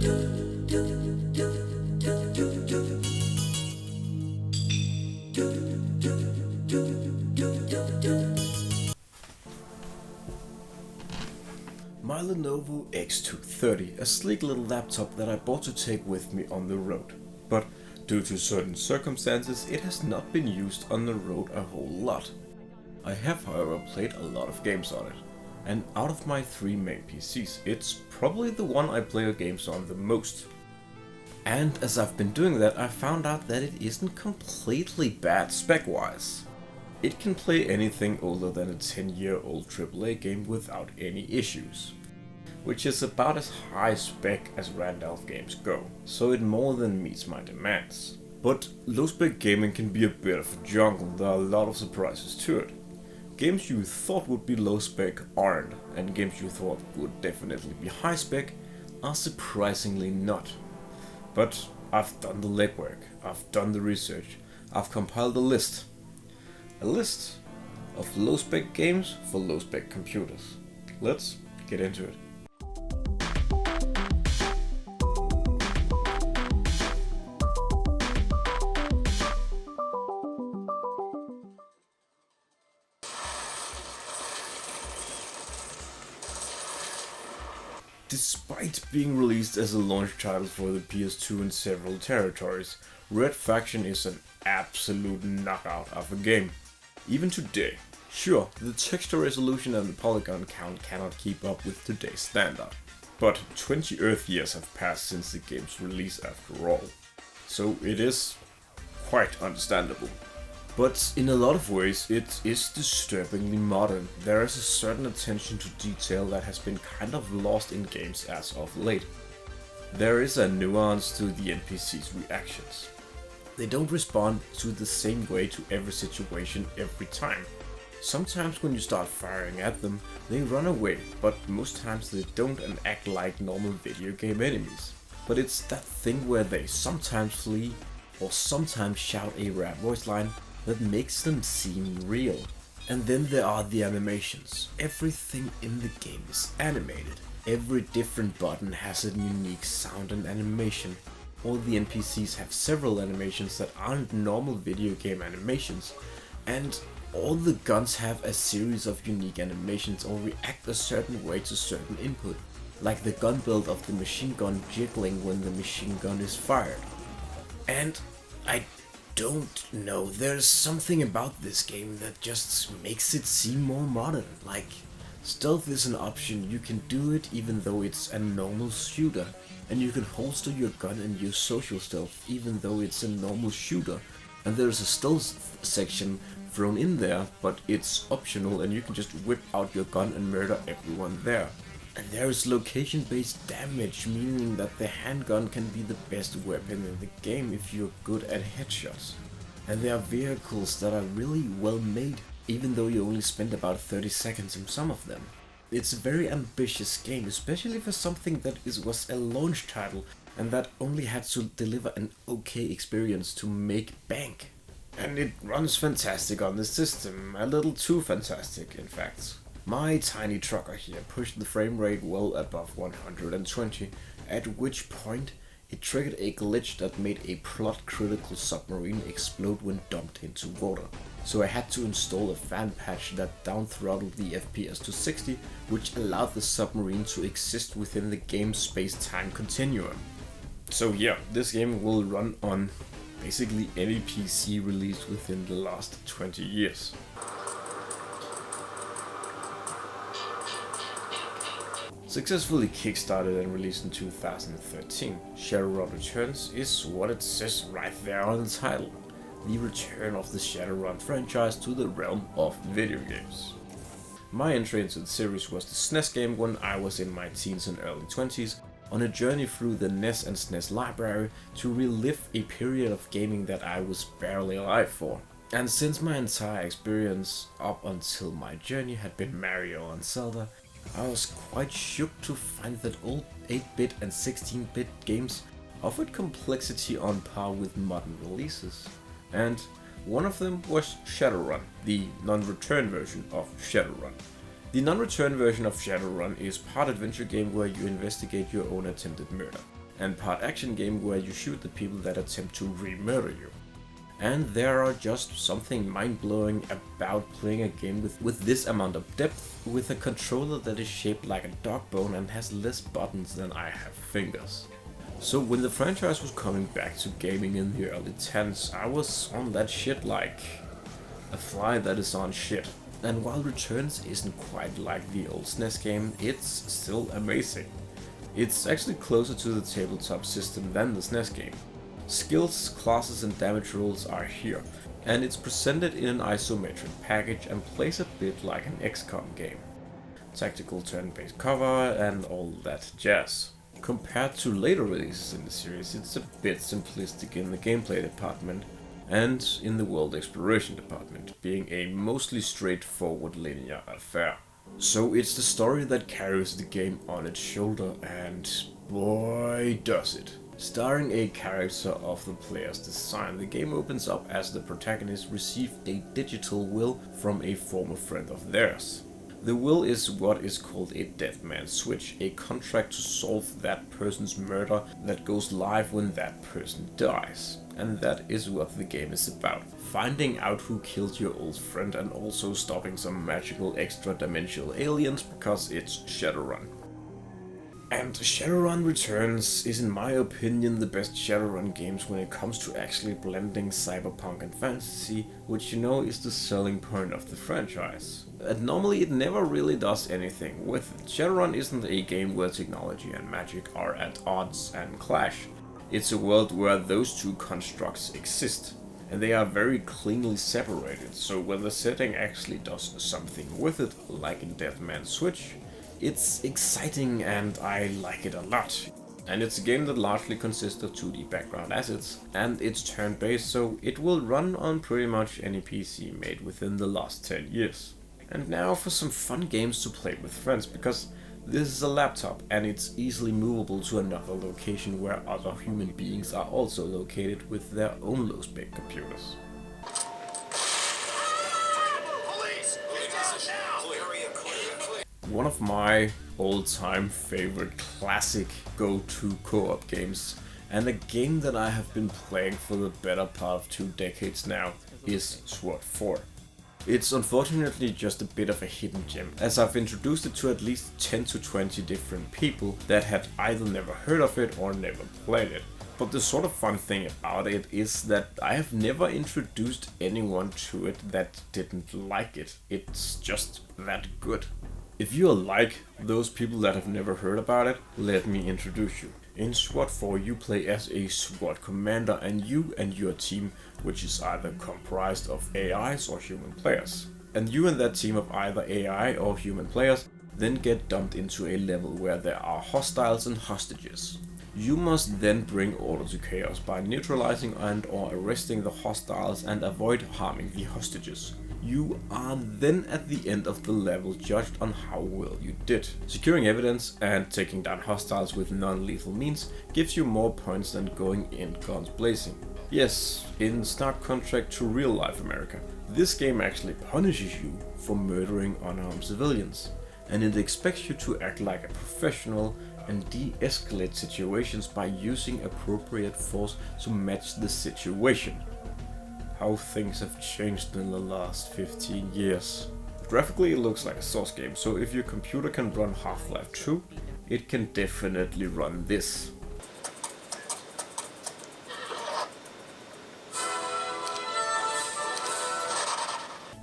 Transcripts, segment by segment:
My Lenovo X230, a sleek little laptop that I bought to take with me on the road. But due to certain circumstances, it has not been used on the road a whole lot. I have, however, played a lot of games on it, and out of my 3 main PCs, it's probably the one I play games on the most. And as I've been doing that, I found out that it isn't completely bad spec-wise. It can play anything older than a 10-year-old AAA game without any issues, which is about as high spec as Randolph games go, so it more than meets my demands. But low spec gaming can be a bit of a jungle, there are a lot of surprises to it. Games you thought would be low spec aren't, and games you thought would definitely be high spec are surprisingly not. But I've done the legwork, I've done the research, I've compiled a list. A list of low spec games for low spec computers. Let's get into it. Despite being released as a launch title for the PS2 in several territories, Red Faction is an absolute knockout of a game. Even today, sure, the texture resolution and the polygon count cannot keep up with today's standard, but 20 Earth years have passed since the game's release after all, so it is quite understandable. But in a lot of ways it is disturbingly modern. There is a certain attention to detail that has been kind of lost in games as of late. There is a nuance to the NPC's reactions. They don't respond to the same way to every situation every time. Sometimes when you start firing at them, they run away, but most times they don't and act like normal video game enemies. But it's that thing where they sometimes flee or sometimes shout a rap voice line that makes them seem real. And then there are the animations. Everything in the game is animated. Every different button has a unique sound and animation. All the NPCs have several animations that aren't normal video game animations, and all the guns have a series of unique animations or react a certain way to certain input, like the gun build of the machine gun jiggling when the machine gun is fired. And I don't know, there's something about this game that just makes it seem more modern. Like, stealth is an option, you can do it even though it's a normal shooter. And you can holster your gun and use social stealth even though it's a normal shooter. And there's a stealth section thrown in there, but it's optional and you can just whip out your gun and murder everyone there. And there is location-based damage, meaning that the handgun can be the best weapon in the game if you're good at headshots. And there are vehicles that are really well made, even though you only spend about 30 seconds in some of them. It's a very ambitious game, especially for something that was a launch title and that only had to deliver an okay experience to make bank. And it runs fantastic on the system, a little too fantastic in fact. My tiny trucker here pushed the frame rate well above 120, at which point it triggered a glitch that made a plot-critical submarine explode when dumped into water. So I had to install a fan patch that down-throttled the FPS to 60, which allowed the submarine to exist within the game's space-time continuum. So yeah, this game will run on basically any PC released within the last 20 years. Successfully kickstarted and released in 2013, Shadowrun Returns is what it says right there on the title. The return of the Shadowrun franchise to the realm of video games. My entry into the series was the SNES game when I was in my teens and early 20s, on a journey through the NES and SNES library to relive a period of gaming that I was barely alive for. And since my entire experience up until my journey had been Mario and Zelda, I was quite shook to find that all 8-bit and 16-bit games offered complexity on par with modern releases. And one of them was Shadowrun, the non-return version of Shadowrun. The non-return version of Shadowrun is part adventure game where you investigate your own attempted murder. and part action game where you shoot the people that attempt to re-murder you. And there are just something mind-blowing about playing a game with this amount of depth, with a controller that is shaped like a dog bone and has less buttons than I have fingers. So when the franchise was coming back to gaming in the early 10s, I was on that shit like a fly that is on shit. And while Returns isn't quite like the old SNES game, it's still amazing. It's actually closer to the tabletop system than the SNES game. Skills, classes and damage rules are here, and it's presented in an isometric package and plays a bit like an XCOM game. Tactical turn-based cover and all that jazz. Compared to later releases in the series, it's a bit simplistic in the gameplay department and in the world exploration department, being a mostly straightforward linear affair. So it's the story that carries the game on its shoulder, and boy does it. Starring a character of the player's design, the game opens up as the protagonist received a digital will from a former friend of theirs. The will is what is called a dead man's switch, a contract to solve that person's murder that goes live when that person dies. And that is what the game is about. Finding out who killed your old friend and also stopping some magical extra-dimensional aliens because it's Shadowrun. And Shadowrun Returns is in my opinion the best Shadowrun games when it comes to actually blending cyberpunk and fantasy, which you know is the selling point of the franchise. And normally it never really does anything with it. Shadowrun isn't a game where technology and magic are at odds and clash. It's a world where those two constructs exist, and they are very cleanly separated, so when the setting actually does something with it, like in Dead Man's Switch, it's exciting and I like it a lot. And it's a game that largely consists of 2D background assets, and it's turn-based, so it will run on pretty much any PC made within the last 10 years. And now for some fun games to play with friends, because this is a laptop and it's easily movable to another location where other human beings are also located with their own low-spec computers. One of my all-time favorite classic go-to co-op games, and a game that I have been playing for the better part of 2 decades now, is SWAT 4. It's unfortunately just a bit of a hidden gem, as I've introduced it to at least 10 to 20 different people that had either never heard of it or never played it. But the sort of fun thing about it is that I have never introduced anyone to it that didn't like it. It's just that good. If you are like those people that have never heard about it, let me introduce you. In SWAT 4 you play as a SWAT commander, and you and your team, which is either comprised of AIs or human players. And you and that team of either AI or human players then get dumped into a level where there are hostiles and hostages. You must then bring order to chaos by neutralizing and or arresting the hostiles and avoid harming the hostages. You are then at the end of the level judged on how well you did. Securing evidence and taking down hostiles with non-lethal means gives you more points than going in guns blazing. Yes, in stark contrast to real life America, this game actually punishes you for murdering unarmed civilians, and it expects you to act like a professional and de-escalate situations by using appropriate force to match the situation. How things have changed in the last 15 years. Graphically it looks like a Source game, so if your computer can run Half-Life 2, it can definitely run this.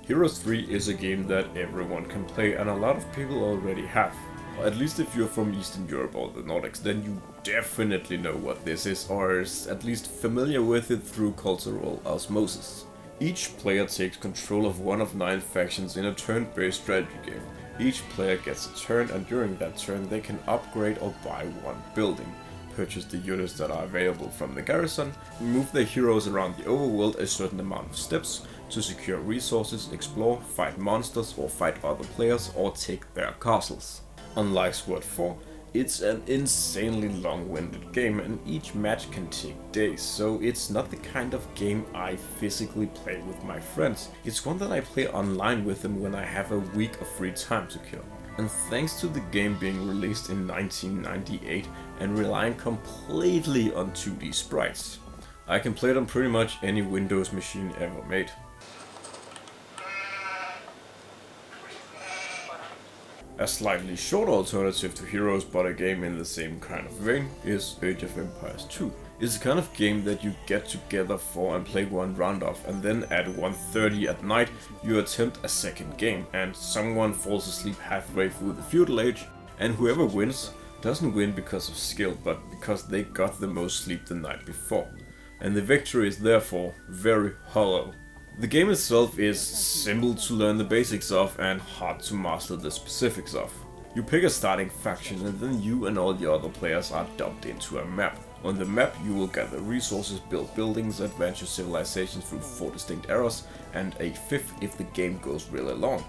Heroes 3 is a game that everyone can play, and a lot of people already have. At least if you're from Eastern Europe or the Nordics, then you definitely know what this is, or is at least familiar with it through cultural osmosis. Each player takes control of one of 9 factions in a turn-based strategy game. Each player gets a turn, and during that turn they can upgrade or buy one building, purchase the units that are available from the garrison, move their heroes around the overworld a certain amount of steps to secure resources, explore, fight monsters or fight other players, or take their castles. Unlike SWAT 4, it's an insanely long-winded game, and each match can take days, so it's not the kind of game I physically play with my friends. It's one that I play online with them when I have a week of free time to kill. And thanks to the game being released in 1998 and relying completely on 2D sprites, I can play it on pretty much any Windows machine ever made. A slightly shorter alternative to Heroes, but a game in the same kind of vein, is Age of Empires 2. It's the kind of game that you get together for and play one round of, and then at 1:30 at night you attempt a second game, and someone falls asleep halfway through the feudal age, and whoever wins doesn't win because of skill, but because they got the most sleep the night before. And the victory is therefore very hollow. The game itself is simple to learn the basics of and hard to master the specifics of. You pick a starting faction and then you and all the other players are dumped into a map. On the map you will gather resources, build buildings, advance your civilization through 4 distinct eras and a 5th if the game goes really long.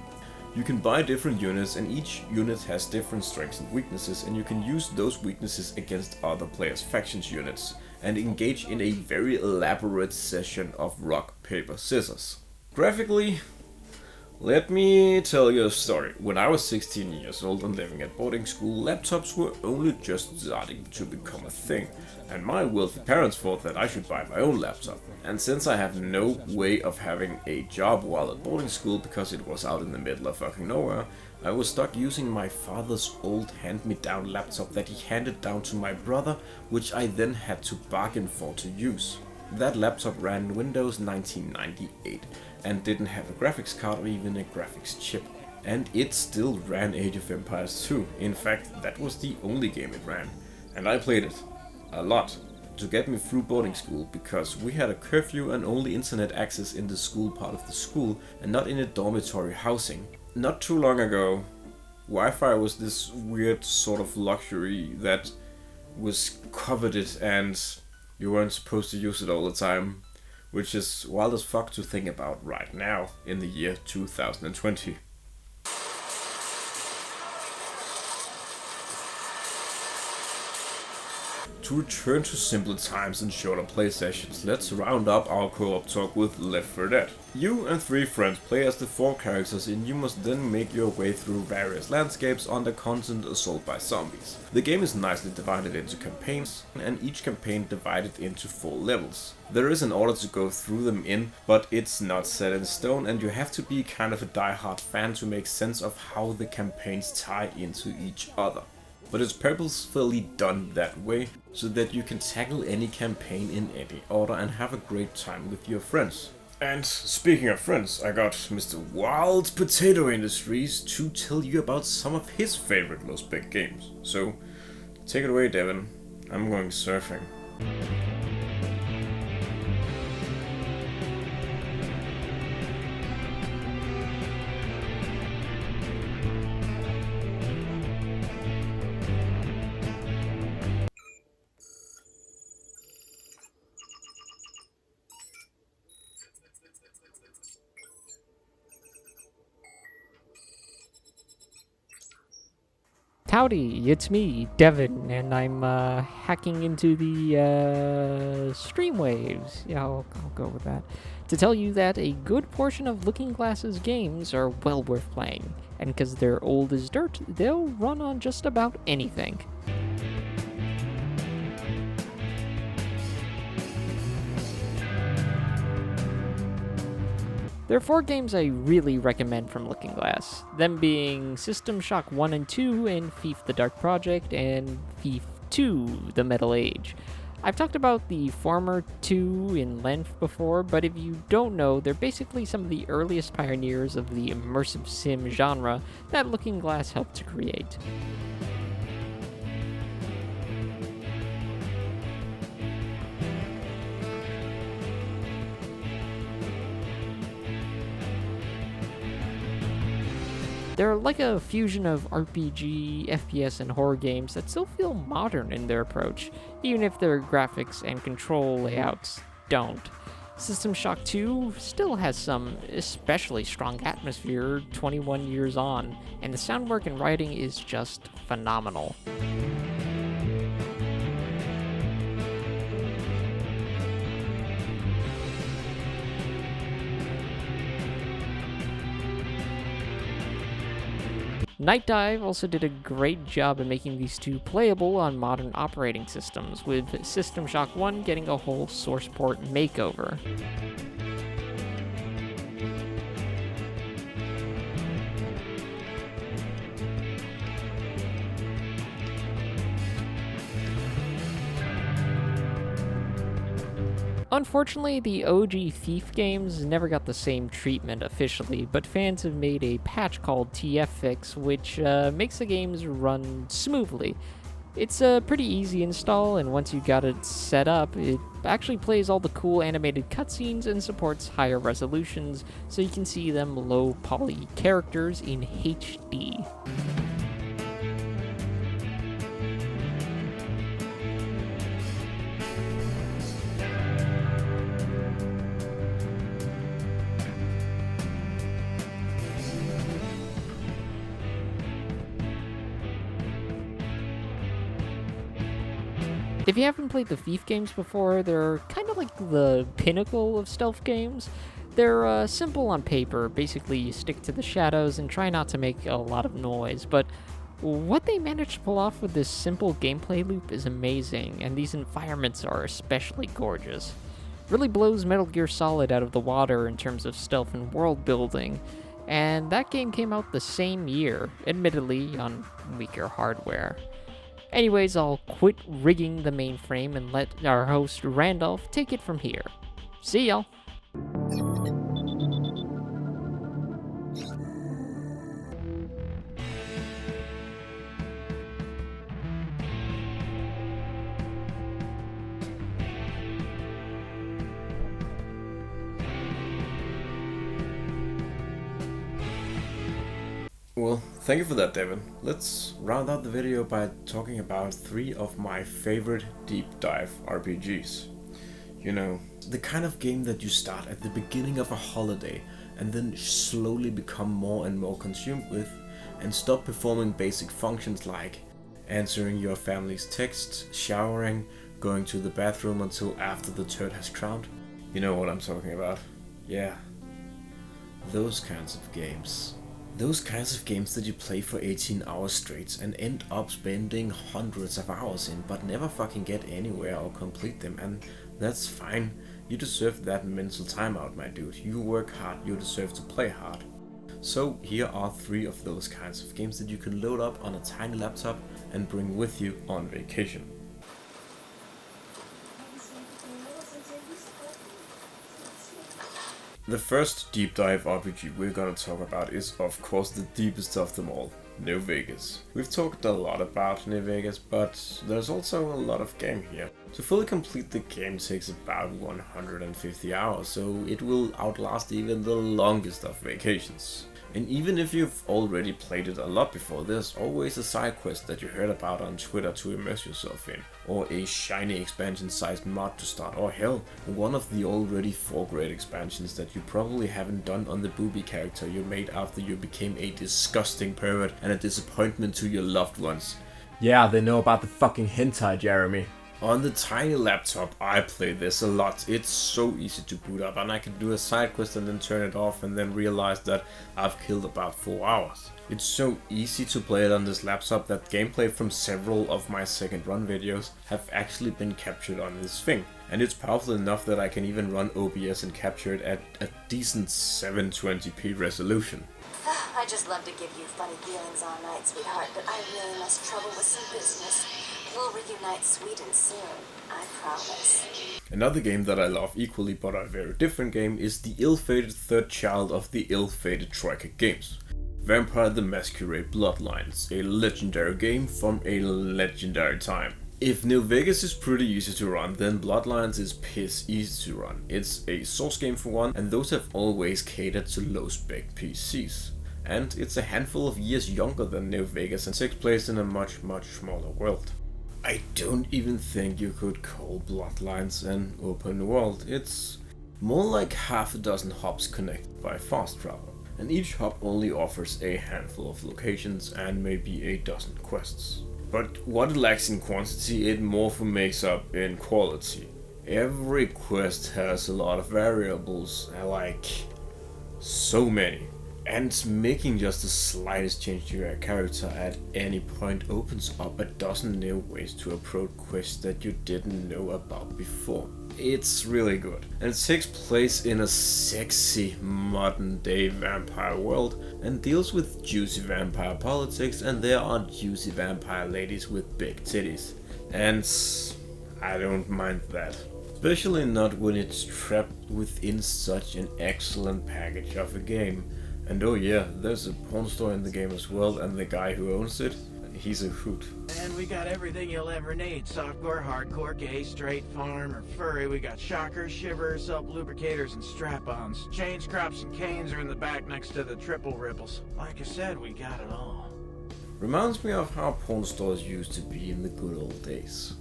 You can buy different units and each unit has different strengths and weaknesses, and you can use those weaknesses against other players' factions units and engage in a very elaborate session of rock, paper, scissors. Graphically, let me tell you a story. When I was 16 years old and living at boarding school, laptops were only just starting to become a thing, and my wealthy parents thought that I should buy my own laptop. And since I have no way of having a job while at boarding school because it was out in the middle of fucking nowhere, I was stuck using my father's old hand-me-down laptop that he handed down to my brother, which I then had to bargain for to use. That laptop ran Windows 1998 and didn't have a graphics card or even a graphics chip. And it still ran Age of Empires 2. In fact, that was the only game it ran. And I played it a lot to get me through boarding school, because we had a curfew and only internet access in the school part of the school and not in a dormitory housing. Not too long ago, Wi-Fi was this weird sort of luxury that was coveted and you weren't supposed to use it all the time, which is wild as fuck to think about right now in the year 2020. To return to simpler times and shorter play sessions, let's round up our co-op talk with Left 4 Dead. You and 3 friends play as the 4 characters, and you must then make your way through various landscapes under constant assault by zombies. The game is nicely divided into campaigns, and each campaign divided into 4 levels. There is an order to go through them in, but it's not set in stone, and you have to be kind of a die-hard fan to make sense of how the campaigns tie into each other. But it's purposefully done that way, so that you can tackle any campaign in any order and have a great time with your friends. And speaking of friends, I got Mr. Wild Potato Industries to tell you about some of his favorite low-spec games. So, take it away, Devin. I'm going surfing. Howdy, it's me, Devin, and I'm hacking into the stream waves. Yeah, I'll go with that. To tell you that a good portion of Looking Glass's games are well worth playing, and because they're old as dirt, they'll run on just about anything. There are 4 games I really recommend from Looking Glass, them being System Shock 1 and 2 and Thief the Dark Project and Thief 2 The Metal Age. I've talked about the former 2 in length before, but if you don't know, they're basically some of the earliest pioneers of the immersive sim genre that Looking Glass helped to create. They're like a fusion of RPG, FPS, and horror games that still feel modern in their approach, even if their graphics and control layouts don't. System Shock 2 still has some especially strong atmosphere 21 years on, and the sound work and writing is just phenomenal. Night Dive also did a great job of making these two playable on modern operating systems, with System Shock 1 getting a whole source port makeover. Unfortunately, the OG Thief games never got the same treatment officially, but fans have made a patch called TF Fix, which makes the games run smoothly. It's a pretty easy install, and once you got it set up, it actually plays all the cool animated cutscenes and supports higher resolutions, so you can see them low poly characters in HD. If you haven't played the Thief games before, they're kind of like the pinnacle of stealth games. They're simple on paper. Basically, you stick to the shadows and try not to make a lot of noise, but what they managed to pull off with this simple gameplay loop is amazing, and these environments are especially gorgeous. Really blows Metal Gear Solid out of the water in terms of stealth and world building, and that game came out the same year, admittedly on weaker hardware. Anyways, I'll quit rigging the mainframe and let our host Randolph take it from here. See y'all! Well, thank you for that, Devin. Let's round out the video by talking about 3 of my favorite deep dive RPGs. You know, the kind of game that you start at the beginning of a holiday and then slowly become more and more consumed with, and stop performing basic functions like answering your family's texts, showering, going to the bathroom until after the turd has crowned. You know what I'm talking about. Yeah. Those kinds of games. Those kinds of games that you play for 18 hours straight and end up spending hundreds of hours in, but never fucking get anywhere or complete them, and that's fine. You deserve that mental timeout, my dude. You work hard, you deserve to play hard. So here are 3 of those kinds of games that you can load up on a tiny laptop and bring with you on vacation. The first deep dive RPG we're gonna talk about is of course the deepest of them all, New Vegas. We've talked a lot about New Vegas, but there's also a lot of game here. To fully complete the game takes about 150 hours, so it will outlast even the longest of vacations. And even if you've already played it a lot before, there's always a side quest that you heard about on Twitter to immerse yourself in, or a shiny expansion-sized mod to start, or hell, one of the already 4 great expansions that you probably haven't done on the booby character you made after you became a disgusting pervert and a disappointment to your loved ones. Yeah, they know about the fucking hentai, Jeremy. On the tiny laptop, I play this a lot. It's so easy to boot up, and I can do a side quest and then turn it off and then realize that I've killed about 4 hours. It's so easy to play it on this laptop that gameplay from several of my second run videos have actually been captured on this thing. And it's powerful enough that I can even run OBS and capture it at a decent 720p resolution. I just love to give you funny feelings all night, sweetheart, but I really must trouble with some business. We'll reunite sweet and soon, I promise. Another game that I love equally, but a very different game, is the ill-fated third child of the ill-fated Troika games. Vampire the Masquerade Bloodlines, a legendary game from a legendary time. If New Vegas is pretty easy to run, then Bloodlines is piss easy to run. It's a source game for one, and those have always catered to low-spec PCs. And it's a handful of years younger than New Vegas and takes place in a much smaller world. I don't even think you could call Bloodlines an open world. It's more like half a dozen hubs connected by fast travel, and each hub only offers a handful of locations and maybe a dozen quests. But what it lacks in quantity, it more than makes up in quality. Every quest has a lot of variables, like so many. And making just the slightest change to your character at any point opens up a dozen new ways to approach quests that you didn't know about before. It's really good, and it takes place in a sexy modern day vampire world and deals with juicy vampire politics, and there are juicy vampire ladies with big titties. And I don't mind that. Especially not when it's trapped within such an excellent package of a game. And oh yeah, there's a porn store in the game as well, and the guy who owns it, he's a hoot. And we got everything you'll ever need. Softcore, hardcore, gay, straight, farm, or furry. We got shockers, shivers, self-lubricators, and strap-ons. Chains, crops, and canes are in the back next to the triple ripples. Like I said, we got it all. Reminds me of how porn stores used to be in the good old days.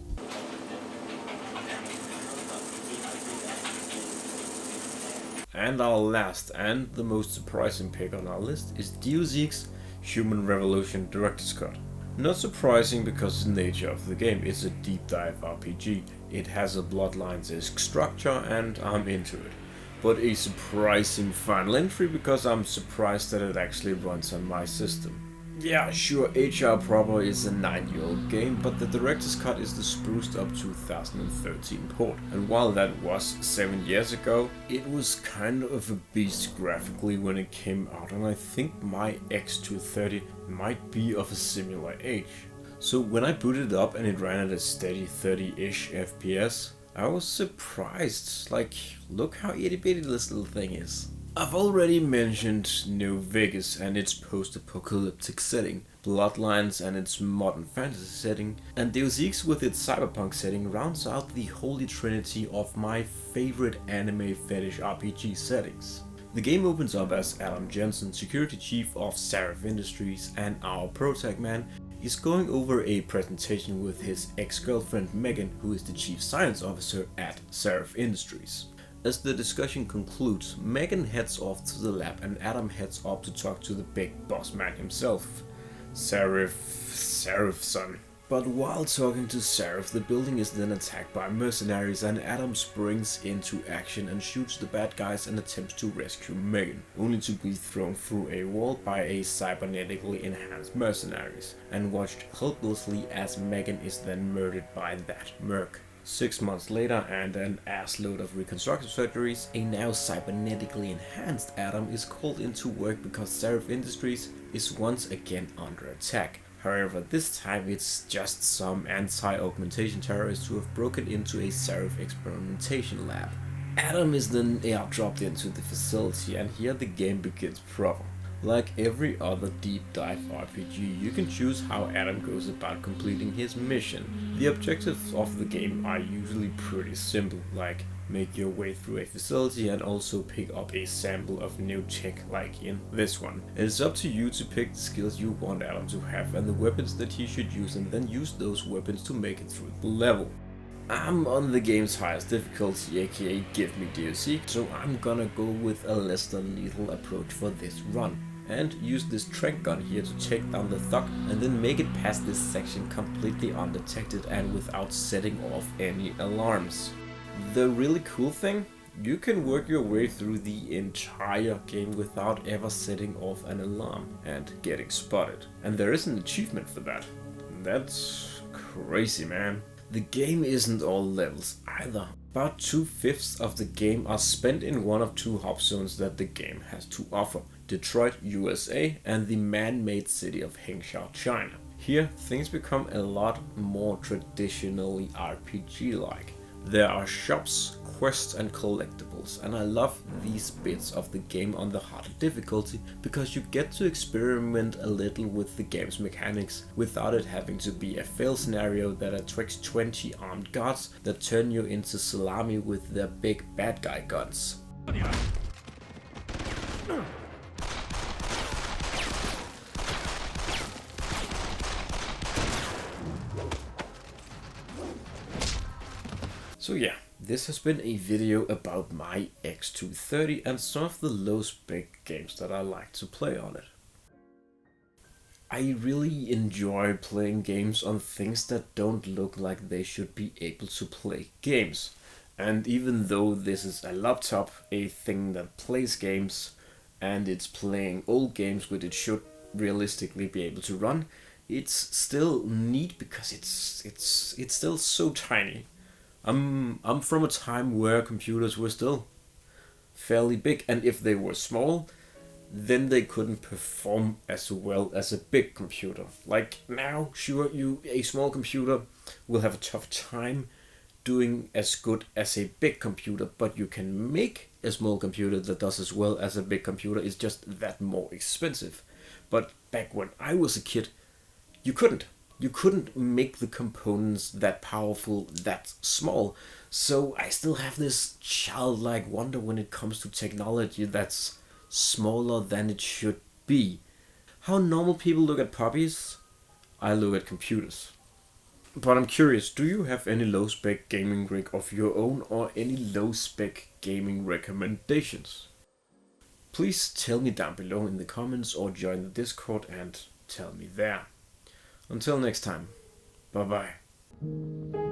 And our last and the most surprising pick on our list is Deus Ex Human Revolution Director's Cut. Not surprising because the nature of the game is a deep dive RPG. It has a Bloodlines-esque structure and I'm into it. But a surprising final entry because I'm surprised that it actually runs on my system. Yeah, sure, HR Proper is a 9-year-old game, but the Director's Cut is the spruced up 2013 port. And while that was 7 years ago, it was kind of a beast graphically when it came out, and I think my X230 might be of a similar age. So when I booted it up and it ran at a steady 30-ish FPS, I was surprised. Like, look how itty bitty this little thing is. I've already mentioned New Vegas and its post-apocalyptic setting, Bloodlines and its modern fantasy setting, and Deus Ex with its cyberpunk setting rounds out the holy trinity of my favorite anime fetish RPG settings. The game opens up as Adam Jensen, security chief of Seraph Industries, and our protag man is going over a presentation with his ex-girlfriend Megan, who is the chief science officer at Seraph Industries. As the discussion concludes, Megan heads off to the lab and Adam heads up to talk to the big boss man himself, Seraph's son. But while talking to Seraph, the building is then attacked by mercenaries and Adam springs into action and shoots the bad guys and attempts to rescue Megan, only to be thrown through a wall by a cybernetically enhanced mercenaries, and watched helplessly as Megan is then murdered by that merc. 6 months later, and an assload of reconstructive surgeries, a now cybernetically enhanced Adam is called into work because Seraph Industries is once again under attack. However, this time it's just some anti-augmentation terrorists who have broken into a Seraph experimentation lab. Adam is then airdropped into the facility, and here the game begins proper. Like every other deep dive RPG, you can choose how Adam goes about completing his mission. The objectives of the game are usually pretty simple, like make your way through a facility and also pick up a sample of new tech like in this one. It is up to you to pick the skills you want Adam to have and the weapons that he should use, and then use those weapons to make it through the level. I'm on the game's highest difficulty, aka give me Deus Ex, so I'm gonna go with a less than lethal approach for this run. And use this trank gun here to take down the thug and then make it past this section completely undetected and without setting off any alarms. The really cool thing? You can work your way through the entire game without ever setting off an alarm and getting spotted. And there is an achievement for that. That's crazy, man. The game isn't all levels either. About 2/5 of the game are spent in one of two hub zones that the game has to offer: Detroit, USA, and the man-made city of Hangzhou, China. Here, things become a lot more traditionally RPG-like. There are shops, quests, and collectibles, and I love these bits of the game on the harder difficulty because you get to experiment a little with the game's mechanics without it having to be a fail scenario that attracts 20 armed guards that turn you into salami with their big bad guy guns. So yeah, this has been a video about my X230 and some of the low spec games that I like to play on it. I really enjoy playing games on things that don't look like they should be able to play games. And even though this is a laptop, a thing that plays games, and it's playing old games which it should realistically be able to run, it's still neat because it's still so tiny. I'm from a time where computers were still fairly big, and if they were small, then they couldn't perform as well as a big computer. Like now, sure, a small computer will have a tough time doing as good as a big computer, but you can make a small computer that does as well as a big computer. It's just that more expensive. But back when I was a kid, you couldn't. You couldn't make the components that powerful, that small. So I still have this childlike wonder when it comes to technology that's smaller than it should be. How normal people look at puppies, I look at computers. But I'm curious, do you have any low-spec gaming rig of your own or any low-spec gaming recommendations? Please tell me down below in the comments or join the Discord and tell me there. Until next time, bye bye.